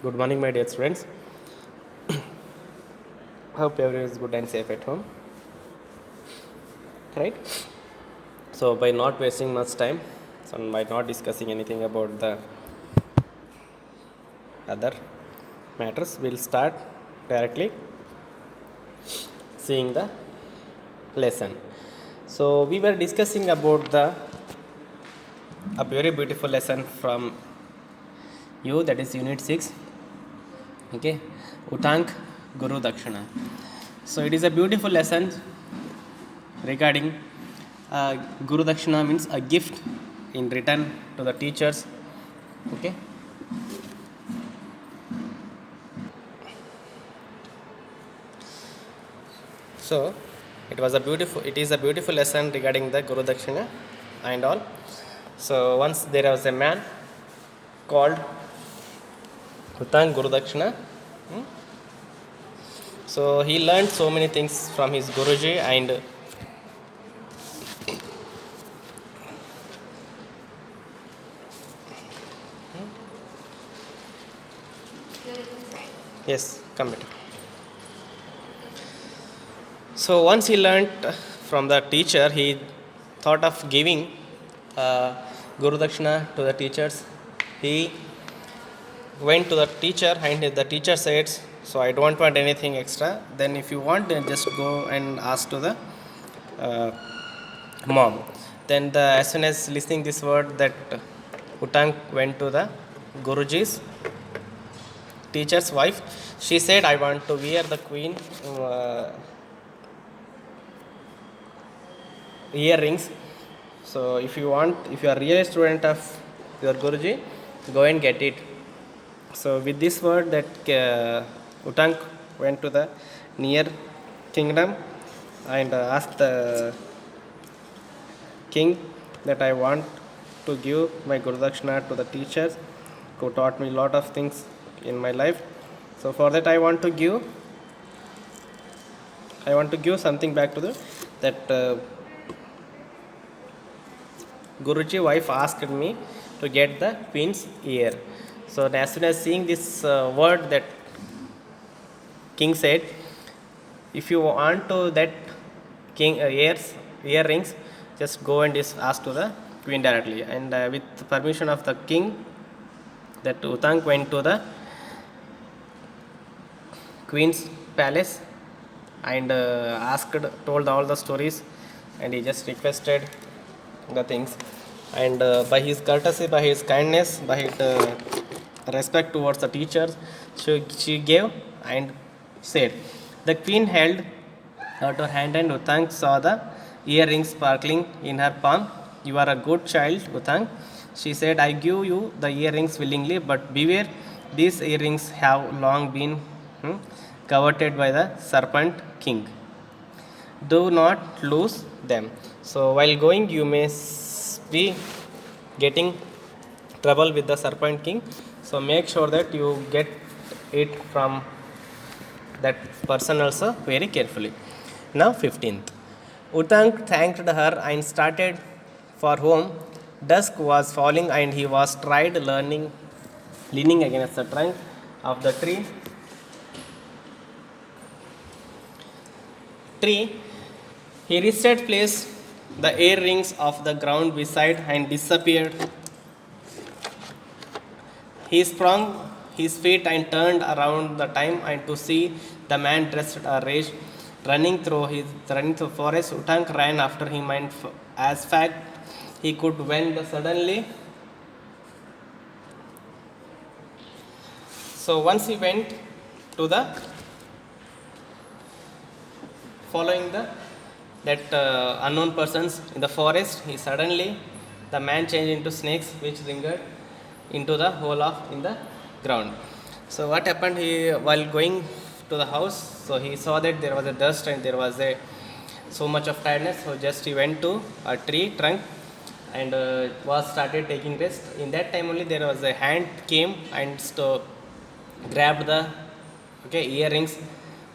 Good morning, my dear students. Hope everyone is good and safe at home. Right? So, by not wasting much time, so by not discussing anything about the other matters, we'll start directly seeing the lesson. So, we were discussing about a very beautiful lesson from you, that is Unit 6. Okay, Utank Guru Dakshina. So, it is a beautiful lesson regarding Guru Dakshina means a gift in return to the teachers. Okay. So it is a beautiful lesson regarding the Guru Dakshina and all. So once there was a man called Utang Guru Dakshina. So he learned so many things from his Guruji and yes, come better. So once he learnt from the teacher, he thought of giving Guru Dakshina to the teachers. He went to the teacher and the teacher said, so I don't want anything extra. Then if you want, then just go and ask to the mom. Then as soon as listening this word, that Utang went to the Guruji's teacher's wife. She said, I want to wear the queen earrings. So if you want, if you are really a student of your Guruji, go and get it. So with this word, that Utang went to the near kingdom and asked the king that I want to give my Guru Dakshina to the teachers who taught me a lot of things in my life. So for that I want to give something back to the that Guruji wife asked me to get the queen's ear. So as soon as seeing this word, that king said, if you want to that king earrings, just go and just ask to the queen directly. And with permission of the king, that Utang went to the queen's palace and told all the stories, and he just requested the things. And by his courtesy, by his kindness, by his respect towards the teachers, she gave and said. The queen held out her hand, and Utang saw the earrings sparkling in her palm. You are a good child, Utang. She said, I give you the earrings willingly, but beware, these earrings have long been coveted by the serpent king. Do not lose them. So while going, you may be getting trouble with the serpent king. So make sure that you get it from that person also very carefully. Now 15th. Utang thanked her and started for home. Dusk was falling and he was leaning against the trunk of the tree. He reached placed the earrings of the ground beside and disappeared. He sprung his feet and turned around the time and to see the man dressed a rage running through forest. Utang ran after him and as fast he could when suddenly. So once he went to the following that unknown persons in the forest, he suddenly the man changed into snakes which lingered into the hole in the ground. So what happened? He while going to the house, so he saw that there was a dust and there was so much of tiredness. So just he went to a tree trunk and was started taking rest. In that time only there was a hand came and grabbed the earrings,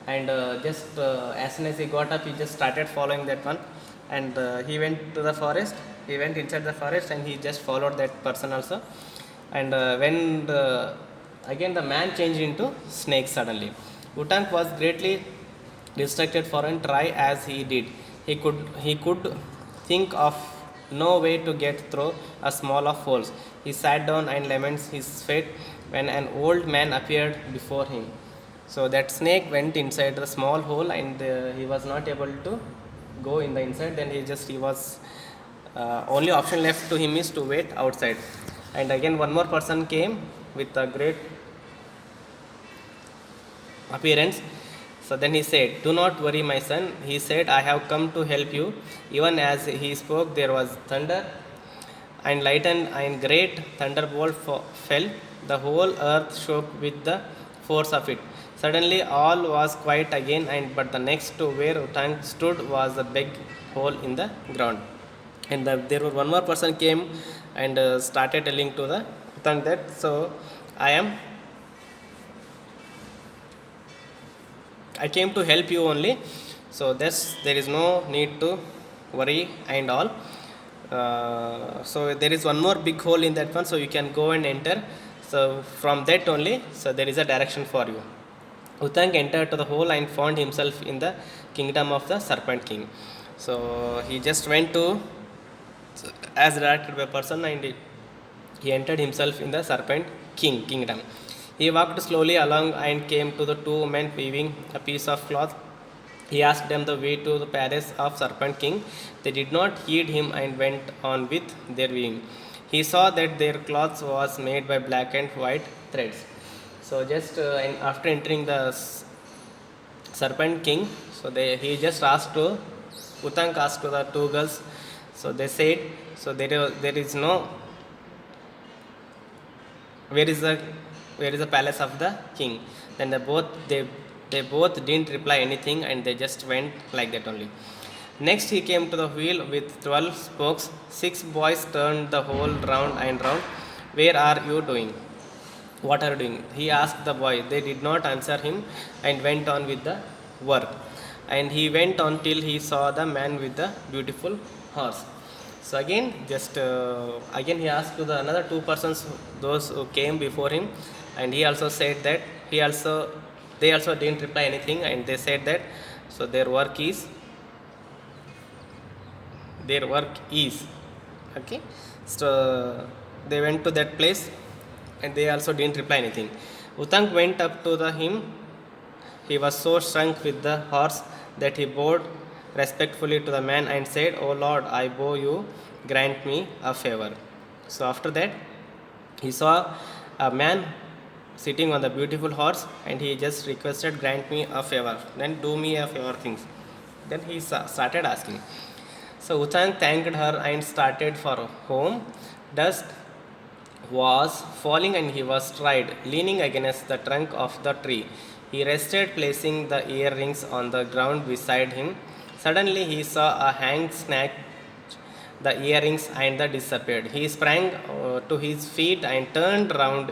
and just as soon as he got up, he just started following that one, and he went to the forest. He went inside the forest and he just followed that person also. And when Again the man changed into snake suddenly. Utank was greatly distracted for a try as he did. He could think of no way to get through a small of holes. He sat down and laments his fate when an old man appeared before him. So that snake went inside the small hole and he was not able to go in the inside. Then he was only option left to him is to wait outside. And again one more person came with a great appearance. So then he said, "Do not worry, my son." He said, "I have come to help you." Even as he spoke, there was thunder and lightning, and great thunderbolt fell. The whole earth shook with the force of it. Suddenly, all was quiet again, but the next to where Utang stood was a big hole in the ground. And there was one more person came and started telling to the Utang that, "So I came to help you only. So there is no need to worry and all. So there is one more big hole in that one, so you can go and enter. So from that only, so there is a direction for you." Utang entered to the hole and found himself in the kingdom of the Serpent King. So he just went to as directed by person, and he entered himself in the Serpent Kingdom. He walked slowly along and came to the two men weaving a piece of cloth. He asked them the way to the palace of Serpent King. They did not heed him and went on with their weaving. He saw that their cloth was made by black and white threads. So just after entering the Serpent King, so he just asked to Utang asked to the two girls. So they said, "So there is no where is the palace of the king?" Then they both didn't reply anything, and they just went like that only. Next he came to the wheel with 12 spokes. 6 boys turned the whole round and round. "Where are you doing? What are you doing?" he asked the boy. They did not answer him and went on with the work. And he went on till he saw the man with the beautiful horse. So again he asked to the another two persons, those who came before him, and he also said that they also didn't reply anything, and they said that so their work is okay. So they went to that place, and they also didn't reply anything. Utang went up to him. He was so shrunk with the horse that he bowed respectfully to the man and said, "O Lord, I bow you, grant me a favor." So after that, he saw a man sitting on the beautiful horse, and he just requested, "Grant me a favor, then do me a favor things." Then he started asking. So Utang thanked her and started for home. Dusk was falling and he was tried, leaning against the trunk of the tree. He rested, placing the earrings on the ground beside him. Suddenly he saw a hand snatch the earrings and disappeared. He sprang to his feet and turned round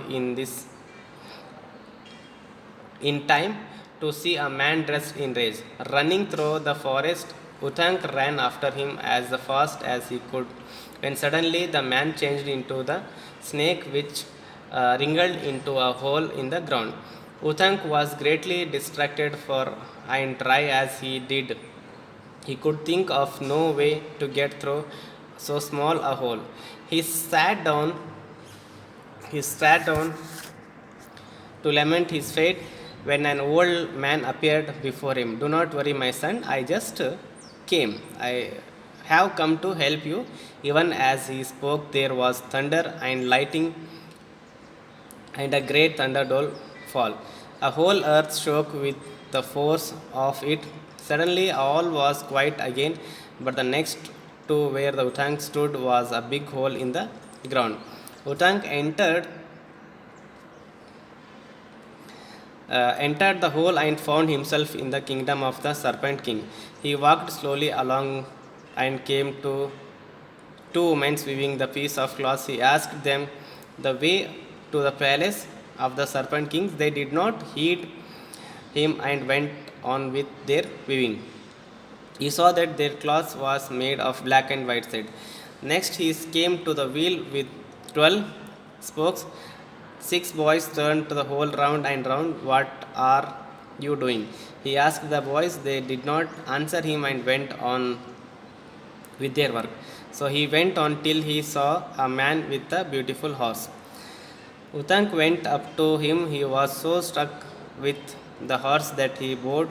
in time to see a man dressed in rage running through the forest. Utang ran after him as fast as he could, when suddenly the man changed into the snake, which wriggled into a hole in the ground. Utang was greatly distracted, for and try as he did, he could think of no way to get through so small a hole. He sat down to lament his fate when an old man appeared before him. "Do not worry, my son. I just came. I have come to help you." Even as he spoke, there was thunder and lightning and a great thunderbolt fall. A whole earth shook with the force of it. Suddenly all was quiet again, but the next to where the Utang stood was a big hole in the ground. Utang entered the hole and found himself in the kingdom of the Serpent King. He walked slowly along and came to two women weaving the piece of cloth. He asked them the way to the palace of the Serpent King. They did not heed him and went on with their weaving. He saw that their cloth was made of black and white thread. Next he came to the wheel with 12 spokes. Six boys turned to the whole round and round. What are you doing? He asked the boys. They did not answer him and went on with their work. So he went on till he saw a man with a beautiful horse. Utank went up to him. He was so struck with the horse that he bowed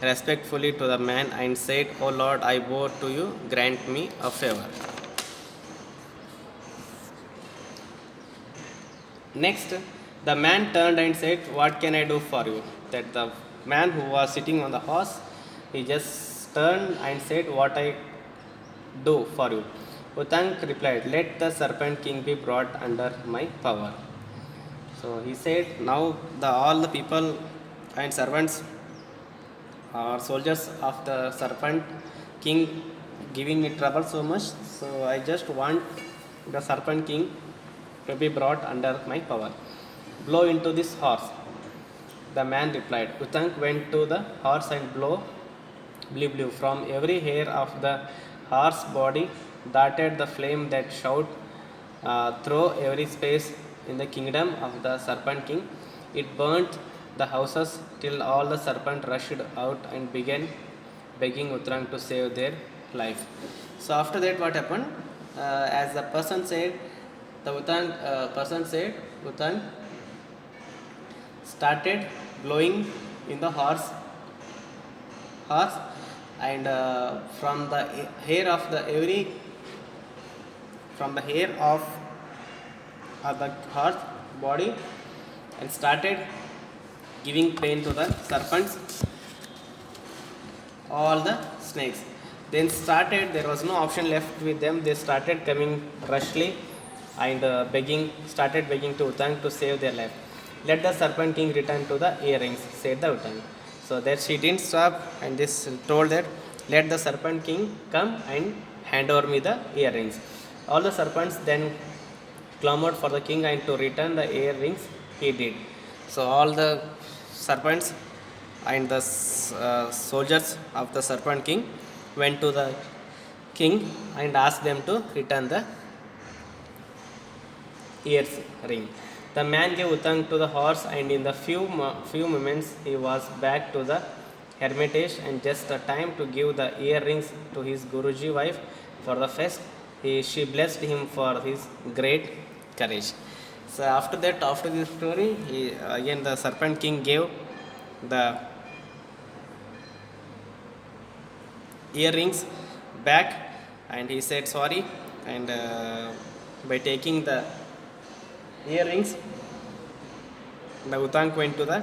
respectfully to the man and said, "O Lord, I bow to you, grant me a favor." Next, the man turned and said, "What can I do for you?" That the man who was sitting on the horse, he just turned and said, "What I do for you?" Utank replied, "Let the serpent king be brought under my power." So he said, "Now all the people and servants or soldiers of the serpent king giving me trouble so much, so I just want the serpent king to be brought under my power. Blow into this horse." The man replied. Utank went to the horse and blew. From every hair of the horse body darted the flame that shot through every space in the kingdom of the serpent king. It burnt the houses till all the serpents rushed out and began begging Utank to save their life. So after that, what happened? As the person said, the person said, Utank started blowing in the horse, and from the hair of the every from the hair of the horse body, and started giving pain to the serpents, all the snakes. Then there was no option left with them. They started coming rushly and started begging to Utank to save their life. "Let the serpent king return to the earrings," said the Utank. So that she didn't stop and this told that, "Let the serpent king come and hand over me the earrings." All the serpents then clamored for the king and to return the earrings he did. So all the serpents and the soldiers of the serpent king went to the king and asked them to return the earring. The man gave Utank to the horse, and in the few moments he was back to the hermitage, and just the time to give the earrings to his Guruji wife for the fest. She blessed him for his great courage. So after this story, again the serpent king gave the earrings back, and he said sorry, and by taking the earrings, the Utank went to the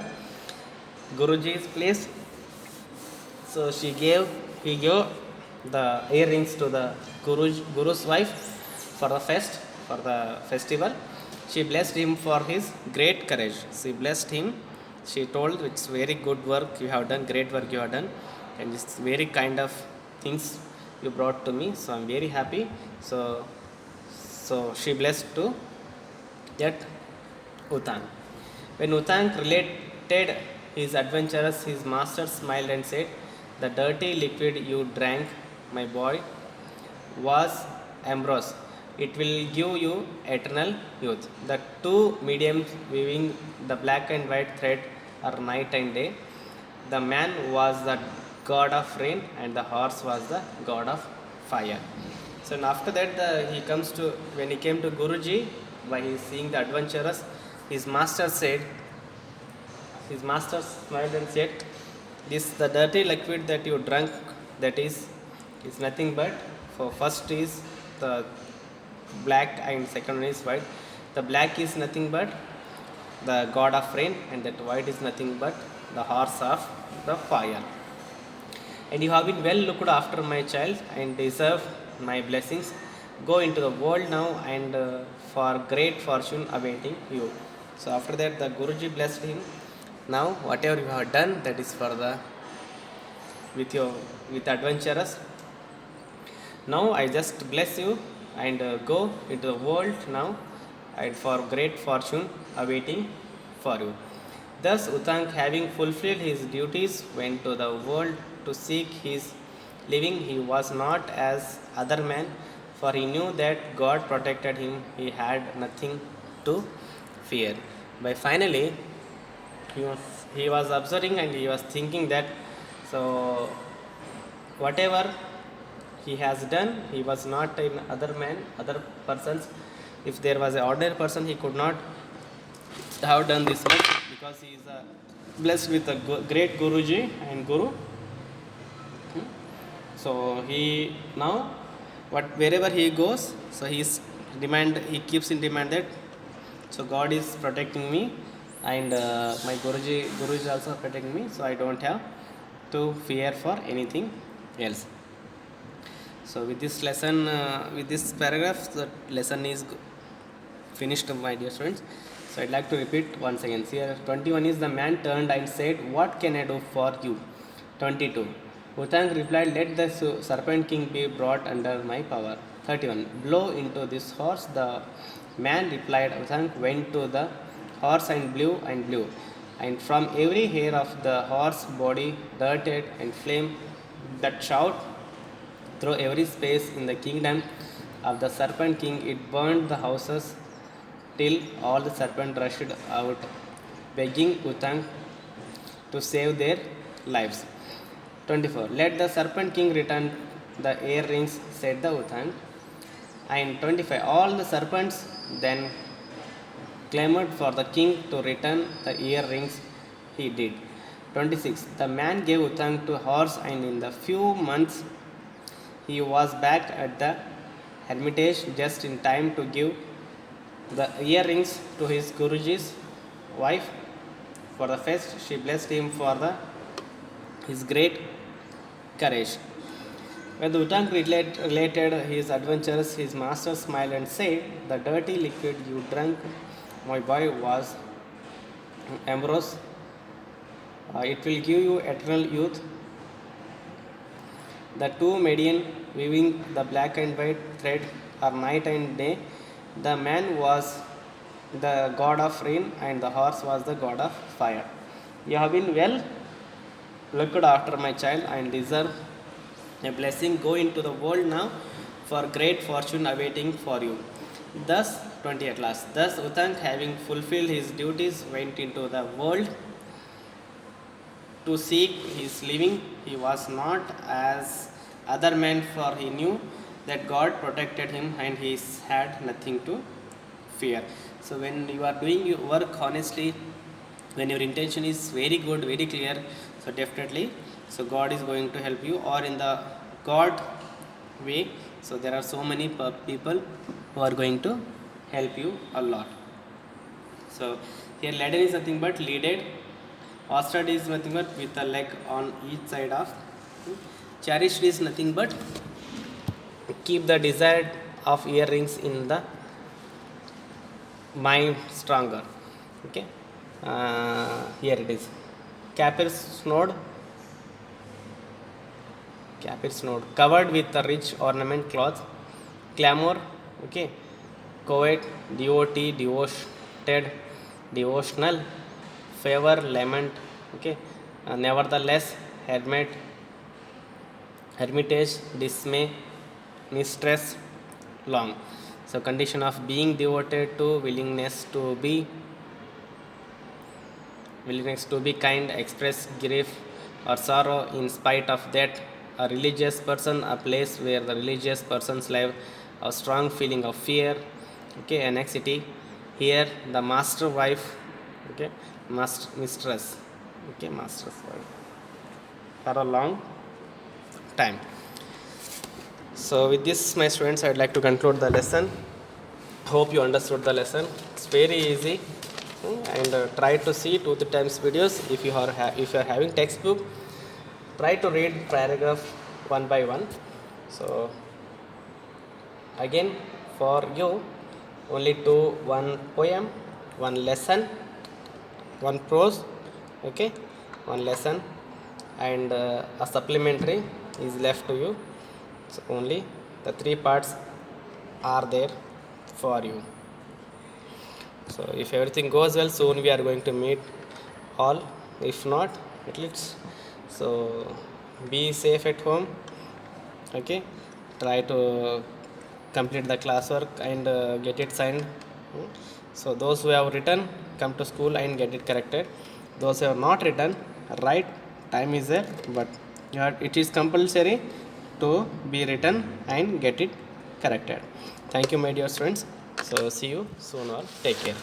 Guruji's place. So he gave the earrings to the Guru's wife for the festival. She blessed him for his great courage. She blessed him. She told, "It's very good work you have done, great work you have done, and it's very kind of things you brought to me. So I'm very happy." So she blessed to that Utank. When Utank related his adventures, his master smiled and said, "The dirty liquid you drank, my boy, was ambrose. It will give you eternal youth." The two mediums weaving the black and white thread are night and day. The man was the god of rain, and the horse was the god of fire. So after that, when he came to Guruji, by seeing the adventurers, his master smiled and said, the dirty liquid that you drank, that is nothing but, for first is the black and second one is white. The black is nothing but the god of rain, and that white is nothing but the horse of the fire. And you have been well looked after, my child, and deserve my blessings. Go into the world now, and for great fortune awaiting you. So after that, the Guruji blessed him. Now whatever you have done, that is for the with adventurous. Now I just bless you, and go into the world now, and for great fortune awaiting for you. Thus Utank, having fulfilled his duties, went to the world to seek his living. He was not as other men, for he knew that God protected him. He had nothing to fear. By finally, he was, he was observing and he was thinking that, so whatever he has done, he was not in other man, other persons. If there was an ordinary person, he could not have done this much, because he is blessed with a great Guruji and Guru. So he now, what wherever he goes, so he keeps in demand that, so God is protecting me, and my Guru is also protecting me, so I don't have to fear for anything else. So with this lesson, with this paragraph, the lesson is finished, my dear students. So I'd like to repeat once again. Here 21 is, the man turned and said, "What can I do for you?" 22. Utang replied, "Let the serpent king be brought under my power." 31. "Blow into this horse." The man replied. Utang went to the horse and blew, and from every hair of the horse body darted and flame that shout through every space in the kingdom of the serpent king. It burned the houses till all the serpents rushed out, begging Utang to save their lives. 24. "Let the serpent king return the earrings," said the Utang. And 25. All the serpents then clamored for the king to return the earrings. He did. 26. The man gave Utang to horse, and in the few months he was back at the hermitage just in time to give the earrings to his Guruji's wife for the fest. She blessed him for his great courage. When the Utang related his adventures, his master smiled and said, "The dirty liquid you drank, my boy, was ambrose. It will give you eternal youth." The two maidens weaving the black and white thread are night and day. The man was the god of rain, and the horse was the god of fire. "You have been well looked after, my child, and deserve a blessing. Go into the world now, for great fortune awaiting for you." Thus, 20 at last. Thus, Utang, having fulfilled his duties, went into the world to seek his living. He was not as other men, for he knew that God protected him, and he had nothing to fear. So when you are doing your work honestly, when your intention is very good, very clear, so definitely, so God is going to help you, or in the God way. So there are so many people who are going to help you a lot. So here ladder is nothing but leaded. Ostrich is nothing but with a leg on each side of. Cherished is nothing but keep the desire of earrings in the mind stronger. Okay. Here it is. Capir's node covered with a rich ornament cloth. Clamor, okay. Covet, devotee, devoted, devotional. Favor, lament, okay. Nevertheless, hermitage, dismay, mistress, long. So condition of being devoted to, willingness to be kind, express grief or sorrow in spite of that. A religious person, a place where the religious persons live, a strong feeling of fear, okay. Anxiety. Here the master wife, okay, mistress, okay, master's wife for a long time. So with this, my students, I'd like to conclude the lesson. Hope you understood the lesson. It's very easy, and try to see 2-3 times videos. If you are having textbook, try to read paragraph one by one. So again, for you, only one poem, one lesson, one prose, okay, one lesson, and a supplementary is left to you. So only the 3 parts are there for you. So if everything goes well, soon we are going to meet all. If not, at least, so be safe at home, okay. Try to complete the classwork and get it signed. So those who have written, come to school and get it corrected. Those who have not written, write, time is there, but it is compulsory to be written and get it corrected. Thank you, my dear students. So see you soon, all take care.